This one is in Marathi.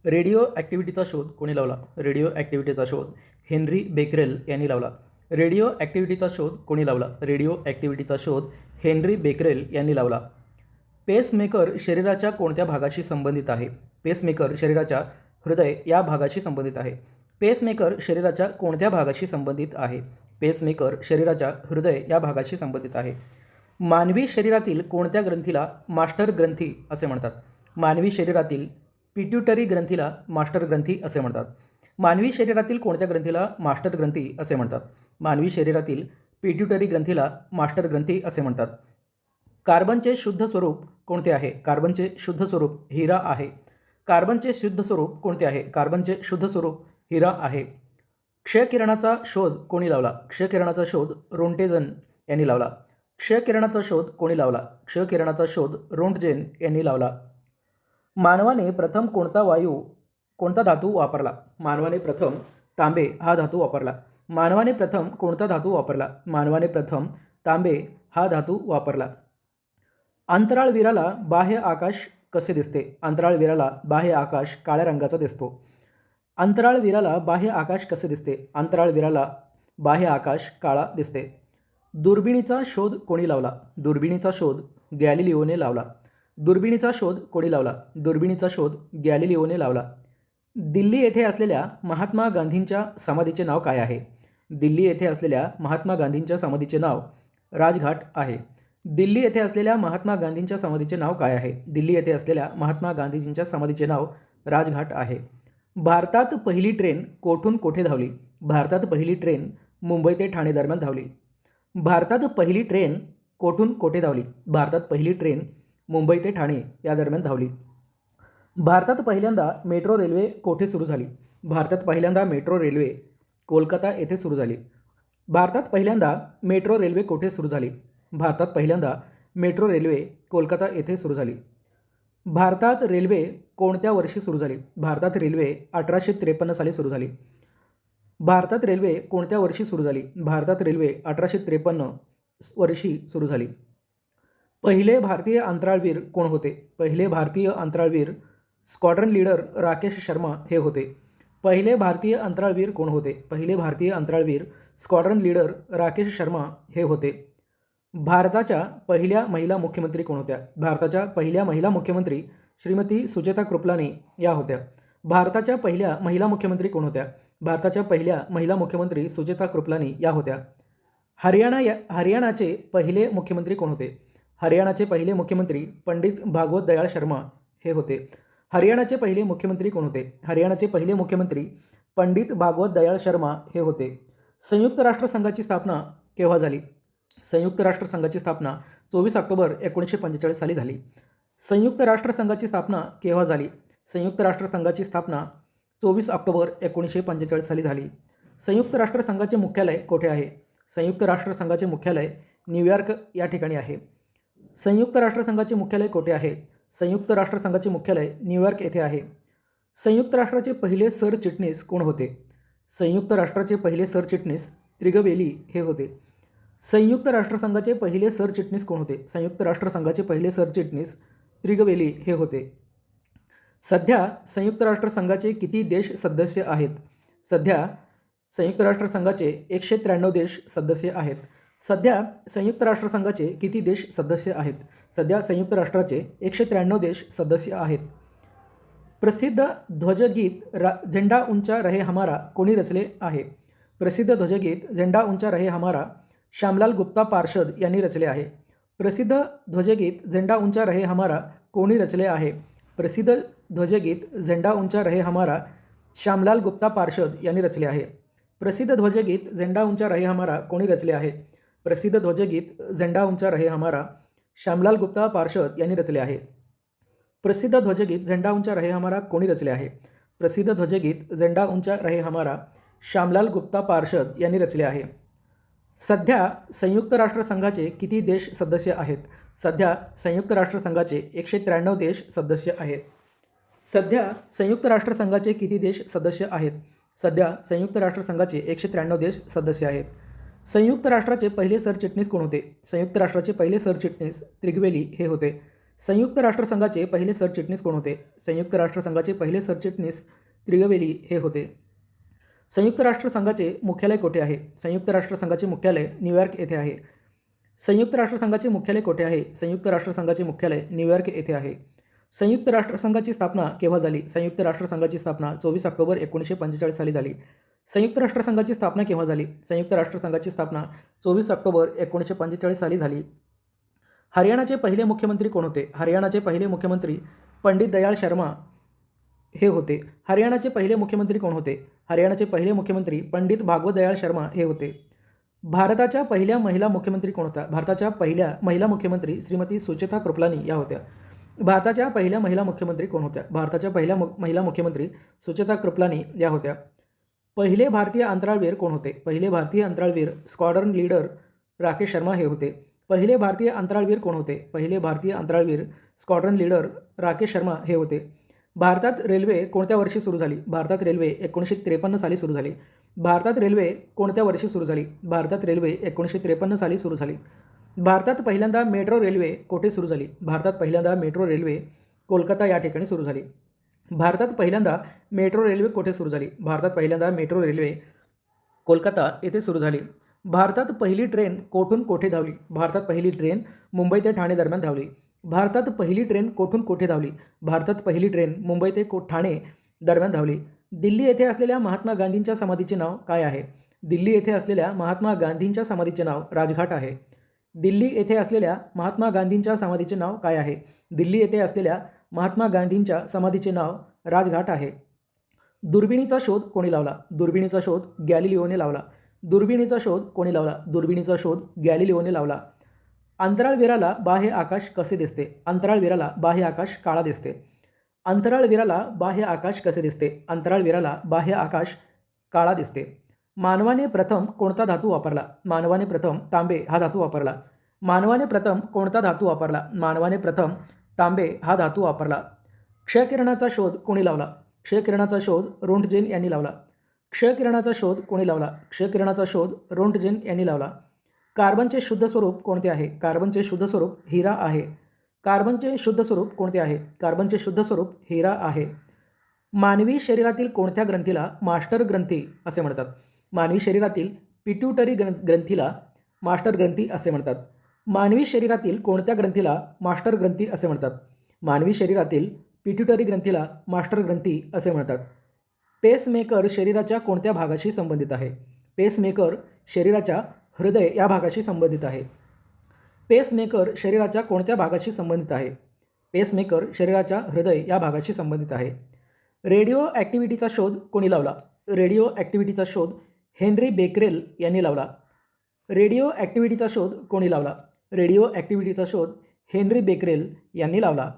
रेडिओ ॲक्टिव्हिटीचा शोध कोणी लावला? रेडिओ ॲक्टिव्हिटीचा शोध हेन्री बेकरेल यांनी लावला. रेडिओ ॲक्टिव्हिटीचा शोध कोणी लावला? रेडिओ ॲक्टिव्हिटीचा शोध हेन्री बेकरेल यांनी लावला. पेसमेकर शरीराच्या कोणत्या भागाशी संबंधित आहे? पेसमेकर शरीराच्या हृदय या भागाशी संबंधित आहे. पेसमेकर शरीराच्या कोणत्या भागाशी संबंधित आहे? पेसमेकर शरीराच्या हृदय या भागाशी संबंधित आहे. मानवी शरीरातील कोणत्या ग्रंथीला मास्टर ग्रंथी असे म्हणतात? मानवी शरीरातील पिट्युटरी ग्रंथीला मास्टर ग्रंथी असे म्हणतात. मानवी शरीरातील कोणत्या ग्रंथीला मास्टर ग्रंथी असे म्हणतात? मानवी शरीरातील पिट्युटरी ग्रंथीला मास्टर ग्रंथी असे म्हणतात. कार्बनचे शुद्ध स्वरूप कोणते आहे? कार्बनचे शुद्ध स्वरूप हिरा आहे. कार्बनचे शुद्ध स्वरूप कोणते आहे? कार्बनचे शुद्ध स्वरूप हिरा आहे. क्षकिरणाचा शोध कोणी लावला? क्षकिरणाचा शोध रोंटेजन यांनी लावला. क्षकिरणाचा शोध कोणी लावला? क्षकिरणाचा शोध रोंटजेन यांनी लावला. मानवाने प्रथम कोणता धातू वापरला? मानवाने प्रथम तांबे हा धातू वापरला. मानवाने प्रथम कोणता धातू वापरला? मानवाने प्रथम तांबे हा धातू वापरला. अंतराळवीराला बाह्य आकाश कसे दिसते? अंतराळवीराला बाह्य आकाश काळ्या रंगाचा दिसतो. अंतराळवीराला बाह्य आकाश कसे दिसते? अंतराळवीराला बाह्य आकाश काळा दिसते. दुर्बिणीचा शोध कोणी लावला? दुर्बिणीचा शोध गॅलिलिओने लावला. दुर्बिणीचा शोध कोणी लावला? दुर्बिणीचा शोध गॅलिलिओने लावला. दिल्ली येथे असलेल्या महात्मा गांधींच्या समाधीचे नाव काय आहे? दिल्ली येथे असलेल्या महात्मा गांधींच्या समाधीचे नाव राजघाट आहे. दिल्ली येथे असलेल्या महात्मा गांधींच्या समाधीचे नाव काय आहे? दिल्ली येथे असलेल्या महात्मा गांधीजींच्या समाधीचे नाव राजघाट आहे. भारतात पहिली ट्रेन कोठून कोठे धावली? भारतात पहिली ट्रेन मुंबई ते ठाणे दरम्यान धावली. भारतात पहिली ट्रेन कोठून कोठे धावली? भारतात पहिली ट्रेन मुंबई ते ठाणे या दरम्यान धावली. भारतात पहिल्यांदा मेट्रो रेल्वे कोठे सुरू झाली? भारतात पहिल्यांदा मेट्रो रेल्वे कोलकाता येथे सुरू झाली. भारतात पहिल्यांदा मेट्रो रेल्वे कोठे सुरू झाली? भारतात पहिल्यांदा मेट्रो रेल्वे कोलकाता येथे सुरू झाली. भारतात रेल्वे कोणत्या वर्षी सुरू झाली? भारतात रेल्वे 1853 साली सुरू झाली. भारतात रेल्वे कोणत्या वर्षी सुरू झाली? भारतात रेल्वे 1853 वर्षी सुरू झाली. पहिले भारतीय अंतराळवीर कोण होते? पहिले भारतीय अंतराळवीर स्क्वॉड्रन लीडर राकेश शर्मा हे होते. पहिले भारतीय अंतराळवीर कोण होते? पहिले भारतीय अंतराळवीर स्क्वॉड्रन लीडर राकेश शर्मा हे होते. भारताच्या पहिल्या महिला मुख्यमंत्री कोण होत्या? भारताच्या पहिल्या महिला मुख्यमंत्री श्रीमती सुचेता कृपलानी या होत्या. भारताच्या पहिल्या महिला मुख्यमंत्री कोण होत्या? भारताच्या पहिल्या महिला मुख्यमंत्री सुचेता कृपलानी या होत्या. हरियाणाचे पहिले मुख्यमंत्री कोण होते? हरियाणाचे पहिले मुख्यमंत्री पंडित भागवत दयाळ शर्मा हे होते. हरियाणाचे पहिले मुख्यमंत्री कोण होते? हरियाणाचे पहिले मुख्यमंत्री पंडित भागवत दयाळ शर्मा हे होते. संयुक्त राष्ट्रसंघाची स्थापना केव्हा झाली? संयुक्त राष्ट्रसंघाची स्थापना 24 ऑक्टोबर 1945 साली झाली. संयुक्त राष्ट्रसंघाची स्थापना केव्हा झाली? संयुक्त राष्ट्रसंघाची स्थापना 24 ऑक्टोबर 1945 साली झाली. संयुक्त राष्ट्रसंघाचे मुख्यालय कोठे आहे? संयुक्त राष्ट्रसंघाचे मुख्यालय न्यूयॉर्क या ठिकाणी आहे. संयुक्त राष्ट्रसंघाचे मुख्यालय कोठे आहे? संयुक्त राष्ट्रसंघाचे मुख्यालय न्यूयॉर्क येथे आहे. संयुक्त राष्ट्राचे पहिले सरचिटणीस कोण होते? संयुक्त राष्ट्राचे पहिले सरचिटणीस त्रिगवेली हे होते. संयुक्त राष्ट्रसंघाचे पहिले सरचिटणीस कोण होते? संयुक्त राष्ट्रसंघाचे पहिले सरचिटणीस त्रिगवेली हे होते. सध्या संयुक्त राष्ट्रसंघाचे किती देश सदस्य आहेत? सध्या संयुक्त राष्ट्रसंघाचे 193 देश सदस्य आहेत. सध्या संयुक्त राष्ट्रसंघाचे किती देश सदस्य आहेत? सध्या संयुक्त राष्ट्राचे 193 देश सदस्य आहेत. प्रसिद्ध ध्वजगीत झेंडा ऊंचा रहे हमारा कोणी रचले आहे? प्रसिद्ध ध्वजगीत झेंडा ऊंचा रहे हमारा श्यामलाल गुप्ता पार्षद यांनी रचले आहे. प्रसिद्ध ध्वजगीत झेंडा ऊंचा रहे हमारा कोणी रचले आहे? प्रसिद्ध ध्वजगीत झेंडा ऊंचा रहे हमारा श्यामलाल गुप्ता पार्षद यांनी रचले आहे. प्रसिद्ध ध्वजगीत झेंडा ऊंचा रहे हमारा कोणी रचले आहे? प्रसिद्ध ध्वजगीत झेंडा ऊंचा रहे हमारा श्यामलाल गुप्ता पार्षद यांनी रचले आहे. प्रसिद्ध ध्वजगीत झेंडा ऊंचा रहे हमारा कोणी रचले आहे? प्रसिद्ध ध्वजगीत झेंडा ऊंचा रहे हमारा श्यामलाल गुप्ता पार्षद यांनी रचले आहे. सध्या संयुक्त राष्ट्रसंघाचे किती देश सदस्य आहेत? सध्या संयुक्त राष्ट्रसंघाचे 193 देश सदस्य आहेत. सध्या संयुक्त राष्ट्रसंघाचे किती देश सदस्य आहेत? सध्या संयुक्त राष्ट्रसंघाचे 193 देश सदस्य आहेत. संयुक्त राष्ट्राचे पहिले सरचिटणीस कोण होते? संयुक्त राष्ट्राचे पहिले सरचिटणीस त्रिगवेली हे होते. संयुक्त राष्ट्रसंघाचे पहिले सरचिटणीस कोण होते? संयुक्त राष्ट्रसंघाचे पहिले सरचिटणीस त्रिगवेली हे होते. संयुक्त राष्ट्रसंघाचे मुख्यालय कोठे आहे? संयुक्त राष्ट्रसंघाचे मुख्यालय न्यूयॉर्क येथे आहे. संयुक्त राष्ट्रसंघाचे मुख्यालय कोठे आहे? संयुक्त राष्ट्रसंघाचे मुख्यालय न्यूयॉर्क येथे आहे. संयुक्त राष्ट्रसंघाची स्थापना केव्हा झाली? संयुक्त राष्ट्रसंघाची स्थापना 24 ऑक्टोबर 1945 साली झाली. संयुक्त राष्ट्रसंघाची स्थापना केव्हा झाली? संयुक्त राष्ट्रसंघाची स्थापना 24 ऑक्टोबर 1945 साली झाली. हरियाणाचे पहिले मुख्यमंत्री कोण होते? हरियाणाचे पहिले मुख्यमंत्री पंडित दयाळ शर्मा हे होते. हरियाणाचे पहिले मुख्यमंत्री कोण होते? हरियाणाचे पहिले मुख्यमंत्री पंडित भागवत दयाळ शर्मा हे होते. भारताच्या पहिल्या महिला मुख्यमंत्री कोण होत्या? भारताच्या पहिल्या महिला मुख्यमंत्री श्रीमती सुचेता कृपलानी या होत्या. भारताच्या पहिल्या महिला मुख्यमंत्री कोण होत्या? भारताच्या पहिल्या महिला मुख्यमंत्री सुचेता कृपलानी या होत्या. पहिले भारतीय अंतराळवीर कोण होते? पहिले भारतीय अंतराळवीर स्क्वॉड्रन लीडर राकेश शर्मा हे होते. पहिले भारतीय अंतराळवीर कोण होते? पहिले भारतीय अंतराळवीर स्क्वॉड्रन लीडर राकेश शर्मा हे होते. भारतात रेल्वे कोणत्या वर्षी सुरू झाली? भारतात रेल्वे 1953 साली सुरू झाली. भारतात रेल्वे कोणत्या वर्षी सुरू झाली? भारतात रेल्वे 1953 साली सुरू झाली. भारतात पहिल्यांदा मेट्रो रेल्वे कोठे सुरू झाली? भारतात पहिल्यांदा मेट्रो रेल्वे कोलकाता या ठिकाणी सुरू झाली. भारतात पहिल्यांदा मेट्रो रेल्वे कोठे सुरू झाली? भारतात पहिल्यांदा मेट्रो रेल्वे कोलकाता येथे सुरू झाली. भारतात पहिली ट्रेन कोठून कोठे धावली? भारतात पहिली ट्रेन मुंबई ते ठाणे दरम्यान धावली. भारतात पहिली ट्रेन कोठून कोठे धावली? भारतात पहिली ट्रेन मुंबई ते ठाणे दरम्यान धावली. दिल्ली येथे असलेल्या महात्मा गांधींच्या समाधीचे नाव काय आहे? दिल्ली येथे असलेल्या महात्मा गांधींच्या समाधीचे नाव राजघाट आहे. दिल्ली येथे असलेल्या महात्मा गांधींच्या समाधीचे नाव काय आहे? दिल्ली येथे असलेल्या महात्मा गांधींच्या समाधीचे नाव राजघाट आहे. दुर्बिणीचा शोध कोणी लावला? दुर्बिणीचा शोध गॅलिलिओने लावला. दुर्बिणीचा शोध कोणी लावला? दुर्बिणीचा शोध गॅलिलिओने लावला. अंतराळवीराला बाह्य आकाश कसे दिसते? अंतराळवीराला बाह्य आकाश काळा दिसते. अंतराळवीराला बाह्य आकाश कसे दिसते? अंतराळवीराला बाह्य आकाश काळा दिसते. मानवाने प्रथम कोणता धातू वापरला? मानवाने प्रथम तांबे हा धातू वापरला. मानवाने प्रथम कोणता धातू वापरला? मानवाने प्रथम तांबे हा धातू वापरला. क्षकिरणाचा शोध कोणी लावला? क्षकिरणाचा शोध रोंटगेन यांनी लावला. क्षकिरणाचा शोध कोणी लावला? क्षकिरणाचा शोध रोंटगेन यांनी लावला. कार्बनचे शुद्ध स्वरूप कोणते आहे? कार्बनचे शुद्ध स्वरूप हिरा आहे. कार्बनचे शुद्ध स्वरूप कोणते आहे? कार्बनचे शुद्ध स्वरूप हिरा आहे. मानवी शरीरातील कोणत्या ग्रंथीला मास्टर ग्रंथी असे म्हणतात? मानवी शरीरातील पिट्यूटरी ग्रंथीला मास्टर ग्रंथी असे म्हणतात. मानवी शरीरातील कोणत्या ग्रंथीला मास्टर ग्रंथी असे म्हणतात? मानवी शरीरातील पिट्यूटरी ग्रंथीला मास्टर ग्रंथी असे म्हणतात. पेसमेकर शरीराच्या कोणत्या भागाशी संबंधित आहे? पेसमेकर शरीराच्या हृदय या भागाशी संबंधित आहे. पेसमेकर शरीराच्या कोणत्या भागाशी संबंधित आहे? पेसमेकर शरीराच्या हृदय या भागाशी संबंधित आहे. रेडिओ ॲक्टिव्हिटीचा शोध कोणी लावला? रेडिओ ॲक्टिव्हिटीचा शोध हेनरी बेकरेल यांनी लावला. रेडिओ ॲक्टिव्हिटीचा शोध कोणी लावला? रेडिओ ॲक्टिव्हिटीचा शोध हेनरी बेकरेल यांनी लावला.